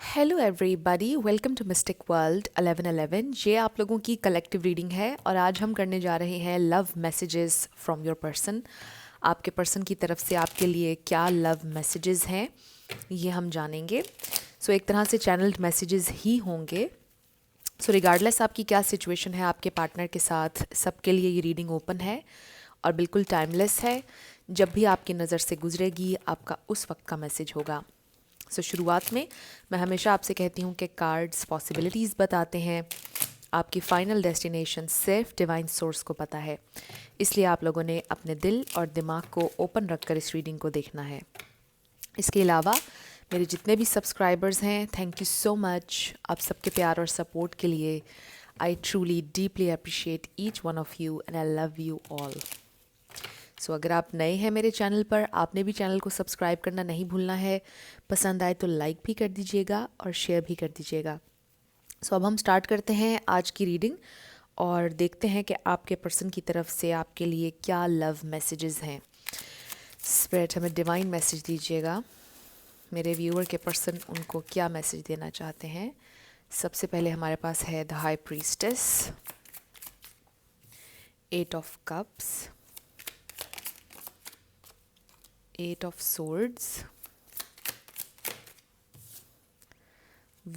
Hello everybody, welcome to mystic world 1111। ये आप लोगों की कलेक्टिव रीडिंग है और आज हम करने जा रहे हैं love messages from your person. आपके पर्सन की तरफ से आपके लिए क्या लव मैसेजेस हैं ये हम जानेंगे। एक तरह से चैनल्ड मैसेजेस ही होंगे। रिगार्डलेस आपकी क्या सिचुएशन है आपके पार्टनर के साथ, सबके लिए ये रीडिंग ओपन है और बिल्कुल टाइमलेस है। जब भी आपकी नज़र से गुजरेगी आपका उस वक्त का मैसेज होगा। शुरुआत में मैं हमेशा आपसे कहती हूँ कि कार्ड्स पॉसिबिलिटीज़ बताते हैं, आपकी फाइनल डेस्टिनेशन सिर्फ डिवाइन सोर्स को पता है। इसलिए आप लोगों ने अपने दिल और दिमाग को ओपन रखकर इस रीडिंग को देखना है। इसके अलावा मेरे जितने भी सब्सक्राइबर्स हैं, थैंक यू सो मच आप सबके प्यार और सपोर्ट के लिए। I truly deeply appreciate each one of you and I love you all. अगर आप नए हैं मेरे चैनल पर, आपने भी चैनल को सब्सक्राइब करना नहीं भूलना है। पसंद आए तो लाइक भी कर दीजिएगा और शेयर भी कर दीजिएगा। अब हम स्टार्ट करते हैं आज की रीडिंग और देखते हैं कि आपके पर्सन की तरफ से आपके लिए क्या लव मैसेजेस हैं। स्पिरिट हमें डिवाइन मैसेज दीजिएगा। मेरे व्यूअर के पर्सन उनको क्या मैसेज देना चाहते हैं। सबसे पहले हमारे पास है the high priestess, 8 of cups, 8 of swords,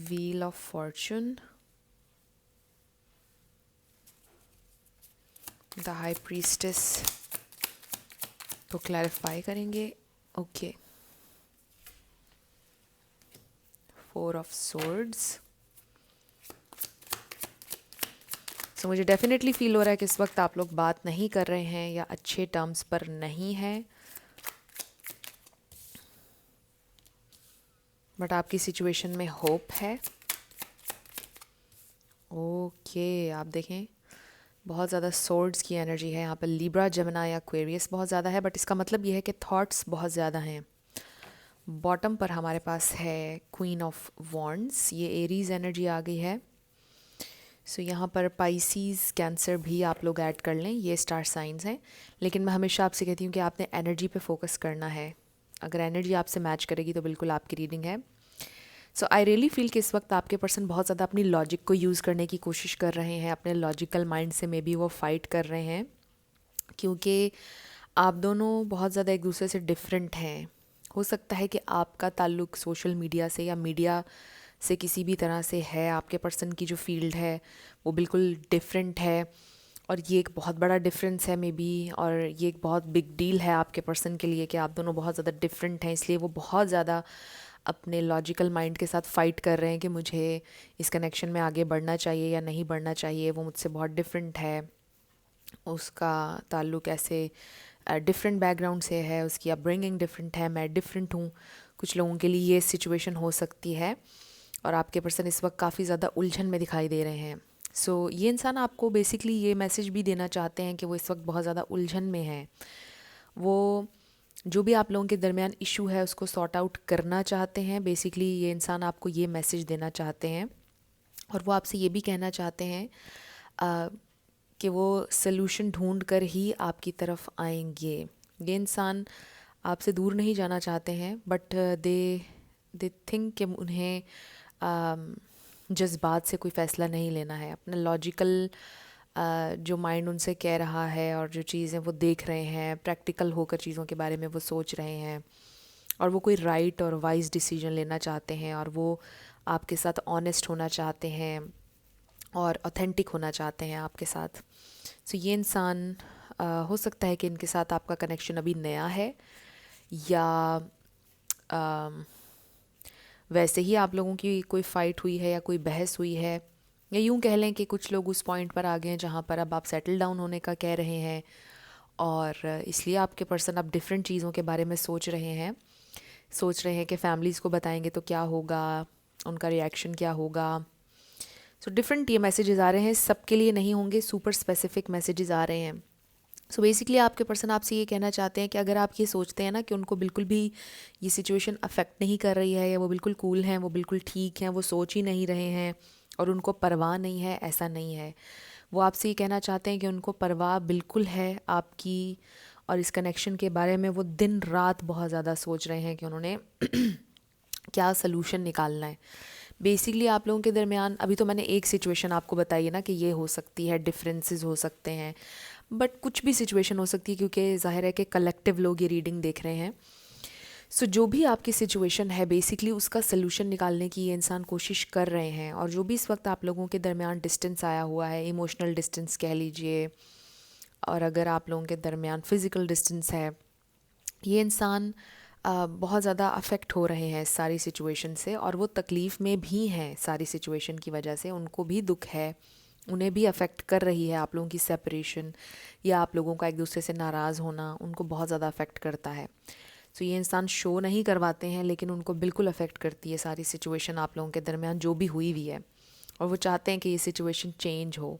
wheel of fortune, the high priestess को क्लैरिफाई करेंगे। Okay, 4 of swords। मुझे डेफिनेटली फील हो रहा है कि इस वक्त आप लोग बात नहीं कर रहे हैं या अच्छे टर्म्स पर नहीं हैं, बट आपकी सिचुएशन में होप है। ओके, आप देखें बहुत ज़्यादा सोर्ड्स की एनर्जी है यहाँ पर। लिब्रा, जमुना या एक्वेरियस बहुत ज़्यादा है, बट इसका मतलब ये है कि थॉट्स बहुत ज़्यादा हैं। बॉटम पर हमारे पास है क्वीन ऑफ वॉन्ड्स, ये एरीज एनर्जी आ गई है। यहाँ पर पाइसीज, कैंसर भी आप लोग ऐड कर लें, ये स्टार साइंस हैं। लेकिन मैं हमेशा आपसे कहती हूँ कि आपने एनर्जी पे फोकस करना है। अगर एनर्जी आपसे मैच करेगी तो बिल्कुल आपकी रीडिंग है। आई रियली फील कि इस वक्त आपके पर्सन बहुत ज़्यादा अपनी लॉजिक को यूज़ करने की कोशिश कर रहे हैं, अपने लॉजिकल माइंड से मे बी वो फाइट कर रहे हैं, क्योंकि आप दोनों बहुत ज़्यादा एक दूसरे से डिफरेंट हैं। हो सकता है कि आपका ताल्लुक़ सोशल मीडिया से या मीडिया से किसी भी तरह से है। आपके पर्सन की जो फील्ड है वो बिल्कुल डिफरेंट है और ये एक बहुत बड़ा डिफरेंस है मे बी, और ये एक बहुत बिग डील है आपके पर्सन के लिए कि आप दोनों बहुत ज़्यादा डिफरेंट हैं। इसलिए वो बहुत ज़्यादा अपने लॉजिकल माइंड के साथ फ़ाइट कर रहे हैं कि मुझे इस कनेक्शन में आगे बढ़ना चाहिए या नहीं बढ़ना चाहिए। वो मुझसे बहुत डिफरेंट है, उसका ताल्लुक़ ऐसे डिफरेंट बैकग्राउंड से है, उसकी अपब्रिंगिंग डिफरेंट है, मैं डिफरेंट हूँ। कुछ लोगों के लिए ये सिचुएशन हो सकती है और आपके पर्सन इस वक्त काफ़ी ज़्यादा उलझन में दिखाई दे रहे हैं। ये इंसान आपको बेसिकली ये मैसेज भी देना चाहते हैं कि वो इस वक्त बहुत ज़्यादा उलझन में है। वो जो भी आप लोगों के दरमियान इशू है उसको सॉर्ट आउट करना चाहते हैं। बेसिकली ये इंसान आपको ये मैसेज देना चाहते हैं और वो आपसे ये भी कहना चाहते हैं कि वो सल्यूशन ढूंढ कर ही आपकी तरफ आएंगे। ये इंसान आपसे दूर नहीं जाना चाहते हैं, बट दे थिंक कि उन्हें जज्बात से कोई फ़ैसला नहीं लेना है। अपना लॉजिकल जो माइंड उनसे कह रहा है और जो चीज़ें वो देख रहे हैं, प्रैक्टिकल होकर चीज़ों के बारे में वो सोच रहे हैं और वो कोई राइट और वाइज डिसीजन लेना चाहते हैं और वो आपके साथ ऑनेस्ट होना चाहते हैं और ऑथेंटिक होना चाहते हैं आपके साथ। ये इंसान हो सकता है कि इनके साथ आपका कनेक्शन अभी नया है या वैसे ही आप लोगों की कोई फ़ाइट हुई है या कोई बहस हुई है, या यूँ कह लें कि कुछ लोग उस पॉइंट पर आ गए हैं जहाँ पर अब आप सेटल डाउन होने का कह रहे हैं और इसलिए आपके पर्सन अब डिफरेंट चीज़ों के बारे में सोच रहे हैं कि फैमिलीज़ को बताएंगे तो क्या होगा, उनका रिएक्शन क्या होगा। डिफरेंट ये मैसेजेस आ रहे हैं, सबके लिए नहीं होंगे, सुपर स्पेसिफिक मैसेजेस आ रहे हैं। बेसिकली आपके पर्सन आपसे ये कहना चाहते हैं कि अगर आप ये सोचते हैं ना कि उनको बिल्कुल भी ये सिचुएशन अफेक्ट नहीं कर रही है या वो बिल्कुल कूल हैं, वो बिल्कुल ठीक हैं, वो सोच ही नहीं रहे हैं और उनको परवाह नहीं है, ऐसा नहीं है। वो आपसे ये कहना चाहते हैं कि उनको परवाह बिल्कुल है आपकी और इस कनेक्शन के बारे में वो दिन रात बहुत ज़्यादा सोच रहे हैं कि उन्होंने क्या सलूशन निकालना है। बेसिकली आप लोगों के दरमियान अभी तो मैंने एक सिचुएशन आपको बताई है ना कि ये हो सकती है, डिफरेंसेस हो सकते हैं, बट कुछ भी सिचुएशन हो सकती है क्योंकि ज़ाहिर है कि कलेक्टिव लोग ये रीडिंग देख रहे हैं। सो जो भी आपकी सिचुएशन है बेसिकली उसका सलूशन निकालने की ये इंसान कोशिश कर रहे हैं। और जो भी इस वक्त आप लोगों के दरमियान डिस्टेंस आया हुआ है, इमोशनल डिस्टेंस कह लीजिए, और अगर आप लोगों के दरमियान फ़िज़िकल डिस्टेंस है, ये इंसान बहुत ज़्यादा अफेक्ट हो रहे हैं इस सारी सिचुएशन से, और वो तकलीफ़ में भी हैं सारी सिचुएशन की वजह से। उनको भी दुख है, उन्हें भी अफेक्ट कर रही है आप लोगों की सेपरेशन या आप लोगों का एक दूसरे से नाराज़ होना, उनको बहुत ज़्यादा अफेक्ट करता है। सो ये इंसान शो नहीं करवाते हैं लेकिन उनको बिल्कुल अफेक्ट करती है सारी सिचुएशन आप लोगों के दरमियान जो भी हुई है। और वो चाहते हैं कि ये सिचुएशन चेंज हो,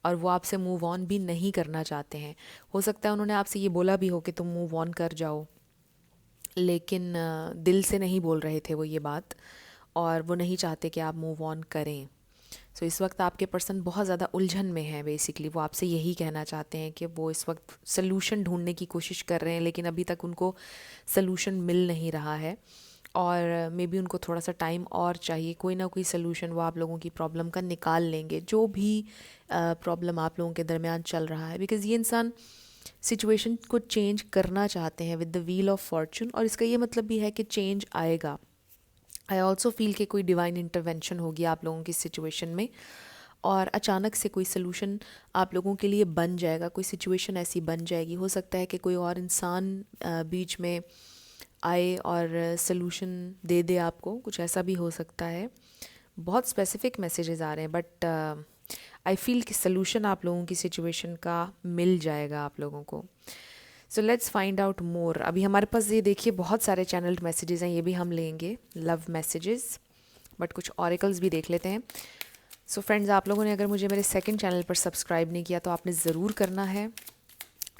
और वो आपसे मूव ऑन भी नहीं करना चाहते हैं। हो सकता है उन्होंने आपसे ये बोला भी हो कि तुम मूव ऑन कर जाओ, लेकिन दिल से नहीं बोल रहे थे वो ये बात, और वो नहीं चाहते कि आप मूव ऑन करें। सो इस वक्त आपके पर्सन बहुत ज़्यादा उलझन में है। बेसिकली वो आपसे यही कहना चाहते हैं कि वो इस वक्त सलूशन ढूंढने की कोशिश कर रहे हैं, लेकिन अभी तक उनको सलूशन मिल नहीं रहा है, और मे बी उनको थोड़ा सा टाइम और चाहिए। कोई ना कोई सलूशन वो आप लोगों की प्रॉब्लम का निकाल लेंगे, जो भी प्रॉब्लम आप लोगों के दरमियान चल रहा है, बिकॉज़ ये इंसान सिचुएशन को चेंज करना चाहते हैं with the wheel of Fortune, और इसका ये मतलब भी है कि चेंज आएगा। आई ऑल्सो फील कि कोई डिवाइन इंटरवेंशन होगी आप लोगों की सिचुएशन में, और अचानक से कोई सलूशन आप लोगों के लिए बन जाएगा, कोई सिचुएशन ऐसी बन जाएगी। हो सकता है कि कोई और इंसान बीच में आए और सलूशन दे दे आपको, कुछ ऐसा भी हो सकता है। बहुत स्पेसिफिक मैसेजेस आ रहे हैं, बट आई फील कि सलूशन आप लोगों की सिचुएशन का मिल जाएगा आप लोगों को। So let's find out more. अभी हमारे पास ये देखिए बहुत सारे चैनल्ड मैसेजेस हैं, ये भी हम लेंगे, लव मैसेजेस, बट कुछ ऑरिकल्स भी देख लेते हैं। सो फ्रेंड्स, आप लोगों ने अगर मुझे मेरे सेकंड चैनल पर सब्सक्राइब नहीं किया तो आपने ज़रूर करना है।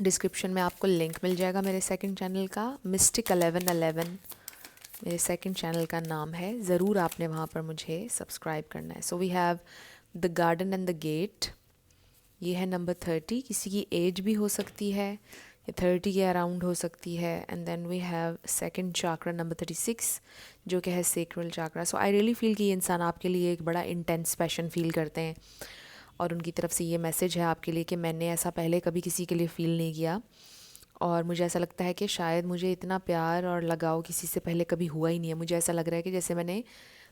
डिस्क्रिप्शन में आपको लिंक मिल जाएगा मेरे सेकंड चैनल का, मिस्टिक 1111 मेरे सेकंड चैनल का नाम है। ज़रूर आपने वहाँ पर मुझे सब्सक्राइब करना है। So we have the garden and the gate, ये है नंबर 30। किसी की एज भी हो सकती है, ये 30 के अराउंड हो सकती है। And then we have second chakra number 36 जो कि है sacral chakra. So I really feel कि ये इंसान आपके लिए एक बड़ा इंटेंस पैशन फील करते हैं, और उनकी तरफ से ये मैसेज है आपके लिए कि मैंने ऐसा पहले कभी किसी के लिए फ़ील नहीं किया, और मुझे ऐसा लगता है कि शायद मुझे इतना प्यार और लगाव किसी से पहले कभी हुआ ही नहीं है। मुझे ऐसा लग रहा है कि जैसे मैंने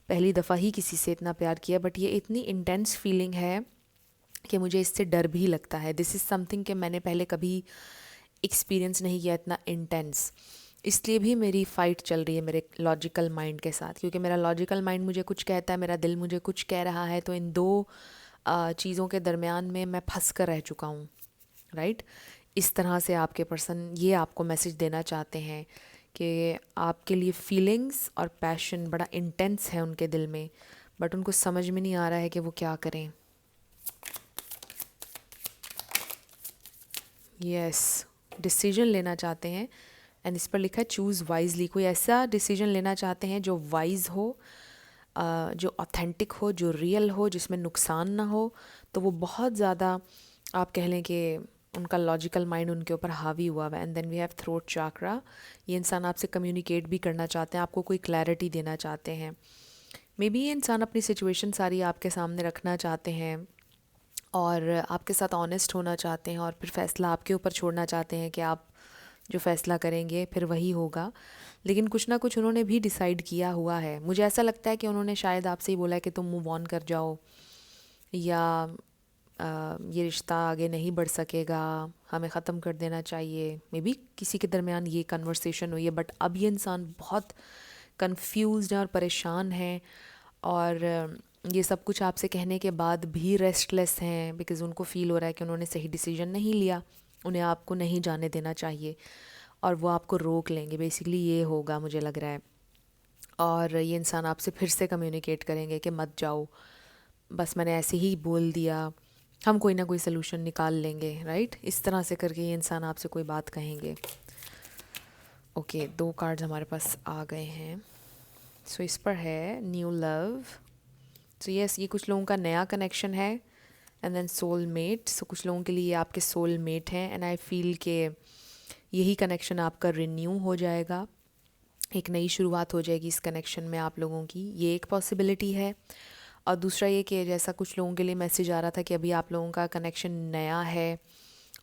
पहली दफ़ा ही किसी से इतना प्यार किया, बट ये इतनी इंटेंस फीलिंग है कि मुझे इससे डर भी लगता है। दिस इज़ समथिंग कि मैंने पहले कभी एक्सपीरियंस नहीं किया इतना इंटेंस। इसलिए भी मेरी फ़ाइट चल रही है मेरे लॉजिकल माइंड के साथ, क्योंकि मेरा लॉजिकल माइंड मुझे कुछ कहता है, मेरा दिल मुझे कुछ कह रहा है। तो इन दो चीज़ों के दरमियान में मैं फंस कर रह चुका हूँ, राइट। इस तरह से आपके पर्सन ये आपको मैसेज देना चाहते हैं कि आपके लिए फीलिंग्स और पैशन बड़ा इंटेंस है उनके दिल में, बट उनको समझ में नहीं आ रहा है कि वो क्या करें। यस, डिसीजन लेना चाहते हैं, एंड इस पर लिखा है चूज़ वाइजली। कोई ऐसा डिसीजन लेना चाहते हैं जो वाइज हो, जो ऑथेंटिक हो, जो रियल हो, जिसमें नुकसान ना हो। तो वो बहुत ज़्यादा आप कह लें कि उनका लॉजिकल माइंड उनके ऊपर हावी हुआ है। And then we have throat chakra, ये इंसान आपसे कम्युनिकेट भी करना चाहते हैं, आपको कोई क्लैरिटी देना चाहते हैं। मे बी ये इंसान अपनी सिचुएशन सारी आपके सामने रखना चाहते हैं और आपके साथ ऑनेस्ट होना चाहते हैं, और फिर फ़ैसला आपके ऊपर छोड़ना चाहते हैं कि आप जो फ़ैसला करेंगे फिर वही होगा। लेकिन कुछ ना कुछ उन्होंने भी डिसाइड किया हुआ है। मुझे ऐसा लगता है कि उन्होंने शायद आपसे ही बोला है कि तुम मूव ऑन कर जाओ, या ये रिश्ता आगे नहीं बढ़ सकेगा, हमें ख़त्म कर देना चाहिए। मे बी किसी के दरमियान ये कन्वर्सेशन हुई है, बट अब ये इंसान बहुत कंफ्यूज्ड हैं और परेशान हैं, और ये सब कुछ आपसे कहने के बाद भी रेस्टलेस हैं, बिकॉज़ उनको फ़ील हो रहा है कि उन्होंने सही डिसीजन नहीं लिया, उन्हें आपको नहीं जाने देना चाहिए, और वो आपको रोक लेंगे। बेसिकली ये होगा मुझे लग रहा है। और ये इंसान आपसे फिर से कम्युनिकेट करेंगे कि मत जाओ, बस मैंने ऐसे ही बोल दिया, हम कोई ना कोई सलूशन निकाल लेंगे, राइट। इस तरह से करके ये इंसान आपसे कोई बात कहेंगे। ओके, 2 कार्ड्स हमारे पास आ गए हैं। सो इस पर है न्यू लव। सो यस, ये कुछ लोगों का नया कनेक्शन है। And then soul mate. So कुछ लोगों के लिए ये आपके सोल मेट हैं, एंड आई फील के यही कनेक्शन आपका रिन्यू हो जाएगा। एक नई शुरुआत हो जाएगी इस कनेक्शन में आप लोगों की, ये एक पॉसिबिलिटी है। और दूसरा ये कि जैसा कुछ लोगों के लिए मैसेज आ रहा था कि अभी आप लोगों का कनेक्शन नया है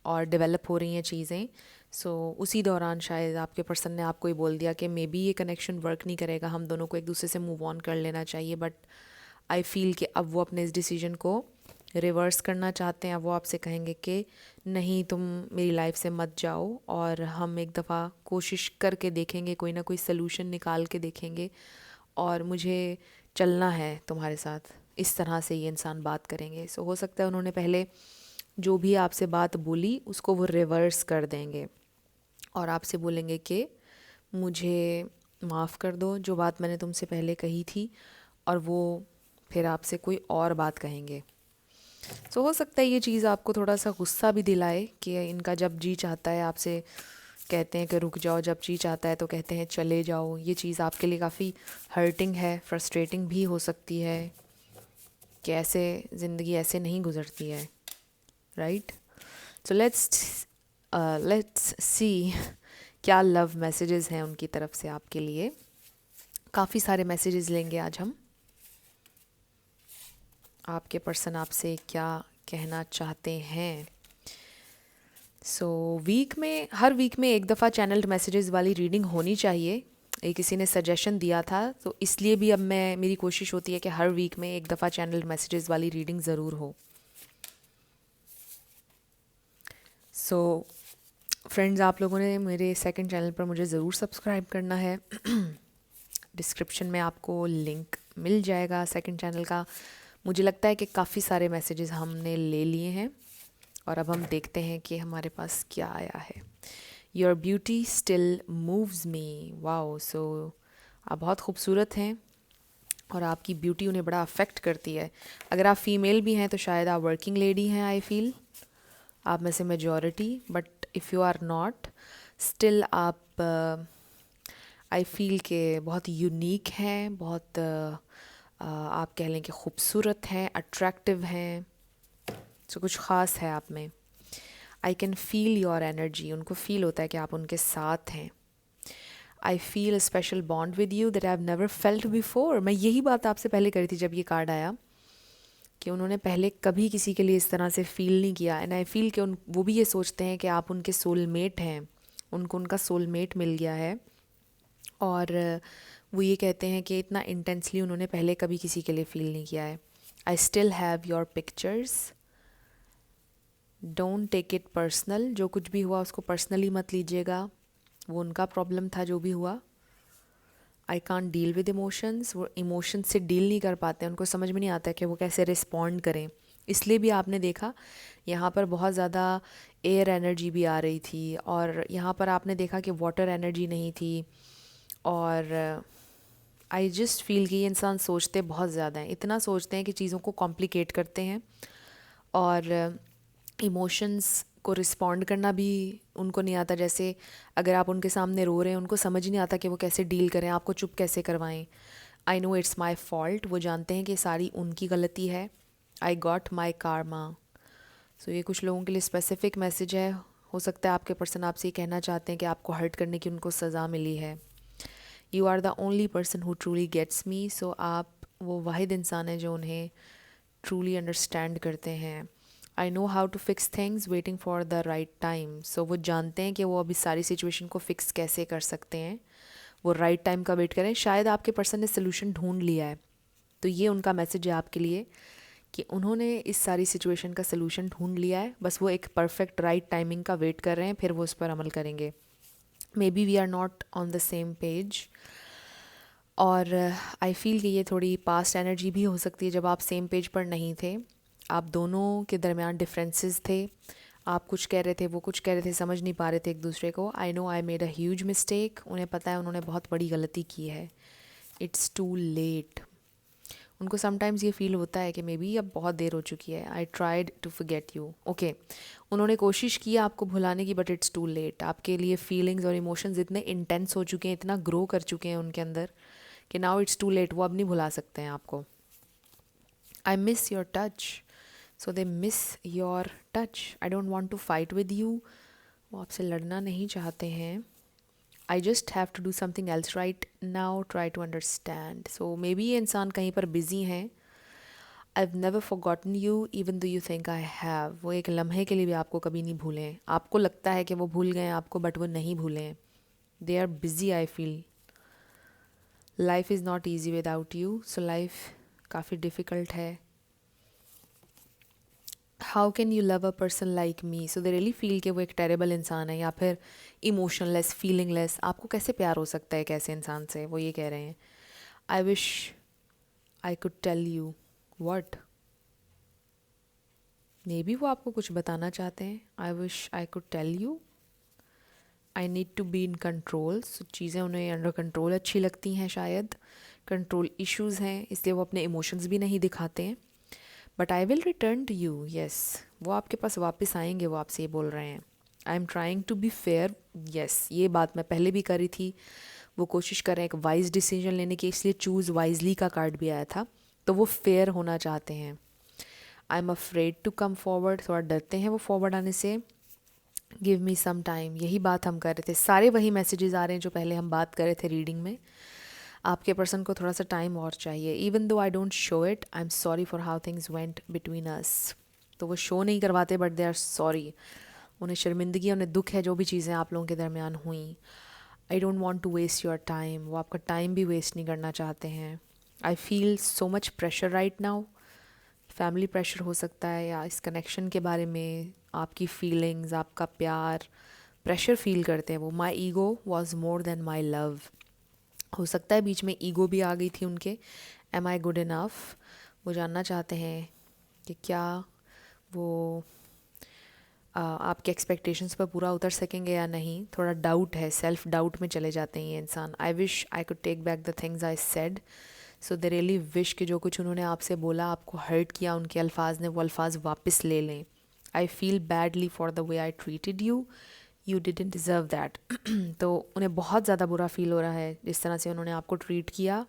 और डेवलप हो रही हैं चीज़ें, सो उसी दौरान शायद आपके पर्सन ने आपको ये बोल दिया कि मे बी ये कनेक्शन वर्क नहीं करेगा, हम दोनों को एक दूसरे से मूव ऑन कर लेना चाहिए। बट आई फील कि अब वो अपने इस डिसीजन को रिवर्स करना चाहते हैं। अब वो आपसे कहेंगे कि नहीं, तुम मेरी लाइफ से मत जाओ और हम एक दफ़ा कोशिश करके देखेंगे, कोई ना कोई सलूशन निकाल के देखेंगे और मुझे चलना है तुम्हारे साथ। इस तरह से ये इंसान बात करेंगे। सो हो सकता है उन्होंने पहले जो भी आपसे बात बोली उसको वो रिवर्स कर देंगे और आपसे बोलेंगे कि मुझे माफ़ कर दो, जो बात मैंने तुमसे पहले कही थी, और वो फिर आपसे कोई और बात कहेंगे। सो हो सकता है ये चीज़ आपको थोड़ा सा गुस्सा भी दिलाए कि इनका जब जी चाहता है आपसे कहते हैं कि रुक जाओ, जब जी चाहता है तो कहते हैं चले जाओ। ये चीज़ आपके लिए काफ़ी हर्टिंग है, फ्रस्ट्रेटिंग भी हो सकती है कि ऐसे ज़िंदगी ऐसे नहीं गुजरती है, राइट। सो लेट्स सी क्या लव मैसेजेस हैं उनकी तरफ से आपके लिए। काफ़ी सारे मैसेजेस लेंगे आज हम। आपके पर्सन आपसे क्या कहना चाहते हैं। सो हर वीक में एक दफ़ा चैनल्ड मैसेजेस वाली रीडिंग होनी चाहिए। ये किसी ने सजेशन दिया था, तो इसलिए भी अब मेरी कोशिश होती है कि हर वीक में एक दफ़ा चैनल्ड मैसेजेस वाली रीडिंग ज़रूर हो। सो फ्रेंड्स, आप लोगों ने मेरे सेकंड चैनल पर मुझे ज़रूर सब्सक्राइब करना है। डिस्क्रिप्शन में आपको लिंक मिल जाएगा सेकंड चैनल का। मुझे लगता है कि काफ़ी सारे मैसेजेस हमने ले लिए हैं और अब हम देखते हैं कि हमारे पास क्या आया है। Your beauty still moves me. Wow, so आप बहुत खूबसूरत हैं और आपकी ब्यूटी उन्हें बड़ा अफेक्ट करती है। अगर आप फीमेल भी हैं तो शायद आप वर्किंग लेडी हैं, आई फील आप में से majority. But if you are not, still आप आई फील के बहुत यूनिक हैं, बहुत आप कह लें कि खूबसूरत हैं, अट्रैक्टिव हैं। सो कुछ ख़ास है आप में। I can feel your energy. उनको फील होता है कि आप उनके साथ हैं। I feel special bond with you that I have never felt before. मैं यही बात आपसे पहले करी थी जब ये कार्ड आया कि उन्होंने पहले कभी किसी के लिए इस तरह से फ़ील नहीं किया। एंड आई फील कि वो भी ये सोचते हैं कि आप उनके सोलमेट हैं, उनको उनका सोलमेट मिल गया है। और वो ये कहते हैं कि इतना इंटेंसली उन्होंने पहले कभी किसी के लिए फ़ील नहीं किया है। I still have your pictures. Don't take it personal. जो कुछ भी हुआ उसको पर्सनली मत लीजिएगा, वो उनका प्रॉब्लम था जो भी हुआ। I can't deal with emotions. वो इमोशंस से डील नहीं कर पाते, उनको समझ में नहीं आता कि वो कैसे रिस्पॉन्ड करें। इसलिए भी आपने देखा यहाँ पर बहुत ज़्यादा एयर एनर्जी भी आ रही थी और यहाँ पर आपने देखा कि वाटर एनर्जी नहीं थी। और आई जस्ट फील कि ये इंसान सोचते बहुत ज़्यादा हैं, इतना सोचते हैं कि चीज़ों को कॉम्प्लिकेट करते हैं और इमोशंस को रिस्पॉन्ड करना भी उनको नहीं आता। जैसे अगर आप उनके सामने रो रहे हैं, उनको समझ नहीं आता कि वो कैसे डील करें, आपको चुप कैसे करवाएं। I know it's my fault. वो जानते हैं कि सारी उनकी गलती है। आई गॉट माई कारमा। सो ये कुछ लोगों के लिए स्पेसिफिक मैसेज है। हो सकता है आपके पर्सन आपसे ये कहना चाहते हैं कि आपको हर्ट करने की उनको सज़ा मिली है। You are the only person who truly gets me. So आप वो वाहिद इंसान है जो उन्हें ट्रूली अंडरस्टैंड करते हैं। I know how to fix things waiting for the right time. So वो जानते हैं कि वो अभी सारी सिचुएशन को फिक्स कैसे कर सकते हैं। वो राइट टाइम का वेट करें। शायद आपके पर्सन ने सोल्यूशन ढूंढ लिया है, तो ये उनका मैसेज है आपके लिए कि उन्होंने इस सारी सिचुएशन का सोल्यूशन ढूंढ लिया है। बस वो एक परफेक्ट राइट टाइमिंग का वेट कर रहे हैं, फिर वो उस पर अमल करेंगे। Maybe we are not on the same page. और आई फील कि ये थोड़ी पास्ट एनर्जी भी हो सकती है जब आप सेम पेज पर नहीं थे। आप दोनों के दरमियान डिफरेंसेस थे। आप कुछ कह रहे थे, वो कुछ कह रहे थे, समझ नहीं पा रहे थे एक दूसरे को। I know I made a huge mistake. उन्हें पता है उन्होंने बहुत बड़ी गलती की है। It's too late. उनको समटाइम्स ये फील होता है कि मे बी अब बहुत देर हो चुकी है। I tried to forget you. Okay, उन्होंने कोशिश की आपको भुलाने की, बट इट्स टू लेट। आपके लिए फीलिंग्स और इमोशंस इतने इंटेंस हो चुके हैं, इतना ग्रो कर चुके हैं उनके अंदर कि नाउ इट्स टू लेट। वो अब नहीं भुला सकते हैं आपको। I miss your touch. So they miss your touch. I don't want to fight with you. वो आपसे लड़ना नहीं चाहते हैं। I just have to do something else right now, try to understand. So maybe ये इंसान कहीं पर बिजी हैं। I've never forgotten you even though you think I have। वो एक लम्हे के लिए भी आपको कभी नहीं भूलें। आपको लगता है कि वो भूल गए हैं आपको, बट वो नहीं भूले हैं। They are busy, I feel. Life is not easy without you. So life काफ़ी डिफ़िकल्ट है। How can you love a person like me. So they really feel कि वो एक टेरेबल इंसान है, या फिर इमोशनलेस, फीलिंगलेस। आपको कैसे प्यार हो सकता है एक ऐसे इंसान से, वो ये कह रहे हैं। I wish I could tell you what. Maybe वो आपको कुछ बताना चाहते हैं। I wish I could tell you. I need to be in control. So चीज़ें उन्हें अंडर कंट्रोल अच्छी लगती हैं शायद। कंट्रोल इश्यूज़ हैं, इसलिए वो अपने इमोशंस भी नहीं दिखाते हैं। But I will return to you. Yes, वो आपके पास वापस आएंगे, वो आपसे ये बोल रहे हैं। I am trying to be fair. Yes, ये बात मैं पहले भी करी थी। वो कोशिश कर रहे हैं एक वाइज डिसीजन लेने की, इसलिए चूज़ वाइजली का कार्ड भी आया था। तो वो फेयर होना चाहते हैं। I am afraid to come forward. थोड़ा डरते हैं वो फॉरवर्ड आने से। गिव मी सम टाइम, यही बात हम कर रहे थे। सारे वही मैसेजेस आ रहे हैं जो पहले हम बात कर रहे थे रीडिंग में। आपके पर्सन को थोड़ा सा टाइम और चाहिए। Even though I don't show it, I am sorry for how things went between us. तो वो शो नहीं करवाते, बट दे आर सॉरी। उन्हें शर्मिंदगी, उन्हें दुख है जो भी चीज़ें आप लोगों के दरमियान हुई। I don't want to waste your time. वो आपका टाइम भी वेस्ट नहीं करना चाहते हैं। I feel so much pressure right now. Family pressure हो सकता है, या इस कनेक्शन के बारे में आपकी फीलिंग्स, आपका प्यार, प्रेशर फील करते हैं वो। My ego was more than my love. हो सकता है बीच में ईगो भी आ गई थी उनके। एम आई गुड इनफ। वो जानना चाहते हैं कि क्या वो आपके एक्सपेक्टेशंस पर पूरा उतर सकेंगे या नहीं। थोड़ा डाउट है, सेल्फ डाउट में चले जाते हैं ये इंसान। I wish I could take back the things I said. So they really wish कि जो कुछ उन्होंने आपसे बोला, आपको हर्ट किया उनके अल्फाज ने, वो अल्फाज वापस ले लें। I feel badly for the way I treated you. You didn't deserve that. तो उन्हें बहुत ज़्यादा बुरा फील हो रहा है जिस तरह से उन्होंने आपको ट्रीट किया।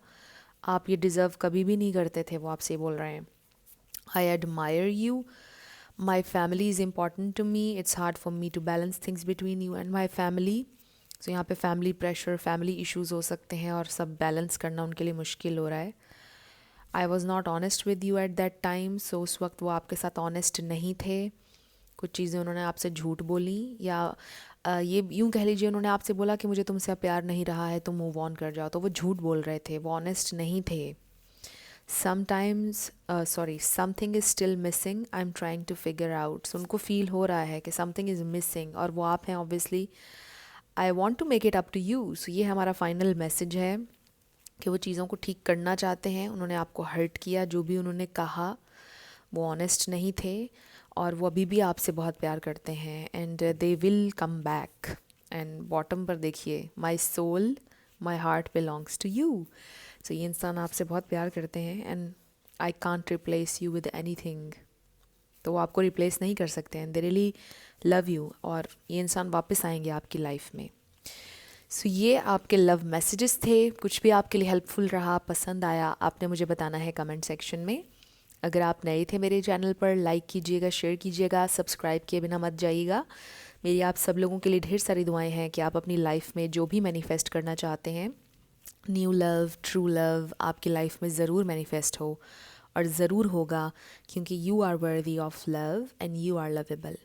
आप ये डिज़र्व कभी भी नहीं करते थे, वो आपसे बोल रहे हैं। I admire you. My family is important to me. It's hard for me to balance things between you and my family. So यहाँ पे फैमिली प्रेशर, फैमिली इश्यूज़ हो सकते हैं, और सब बैलेंस करना उनके लिए मुश्किल हो रहा है। I was not honest with you at that time. So उस वक्त वो आपके साथ ऑनेस्ट नहीं थे। कुछ चीज़ें उन्होंने आपसे झूठ बोली, या ये यूँ कह लीजिए उन्होंने आपसे बोला कि मुझे तुमसे अब प्यार नहीं रहा है, तो मूव ऑन कर जाओ। तो वो झूठ बोल रहे थे, वो ऑनेस्ट नहीं थे। Something is still missing. I am trying to figure out. So उनको फील हो रहा है कि समथिंग इज़ मिसिंग, और वो आप हैं obviously. I want to make it up to you. So ये हमारा फाइनल मैसेज है कि वो चीज़ों को ठीक करना चाहते हैं। उन्होंने आपको हर्ट किया, जो भी उन्होंने कहा वो ऑनेस्ट नहीं थे, और वो अभी भी आपसे बहुत प्यार करते हैं। And they will come back. And bottom पर देखिए, my soul, my heart belongs to you. So ये इंसान आपसे बहुत प्यार करते हैं, and I can't replace you with anything. तो वो आपको रिप्लेस नहीं कर सकते हैं। दे रियली लव यू, और ये इंसान वापस आएंगे आपकी लाइफ में। सो ये आपके लव मैसेजेस थे। कुछ भी आपके लिए हेल्पफुल रहा, पसंद आया, आपने मुझे बताना है कमेंट सेक्शन में। अगर आप नए थे मेरे चैनल पर, लाइक कीजिएगा, शेयर कीजिएगा, सब्सक्राइब किए बिना मत जाइएगा। मेरी आप सब लोगों के लिए ढेर सारी दुआएं हैं कि आप अपनी लाइफ में जो भी मैनिफेस्ट करना चाहते हैं, न्यू लव, ट्रू लव, आपकी लाइफ में ज़रूर मैनिफेस्ट हो, और ज़रूर होगा, क्योंकि you are worthy of love and you are lovable.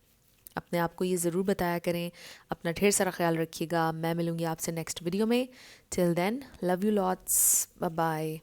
अपने आप को ये ज़रूर बताया करें। अपना ढेर सारा ख्याल रखिएगा। मैं मिलूँगी आपसे नेक्स्ट वीडियो में। Till then, love you lots, bye bye.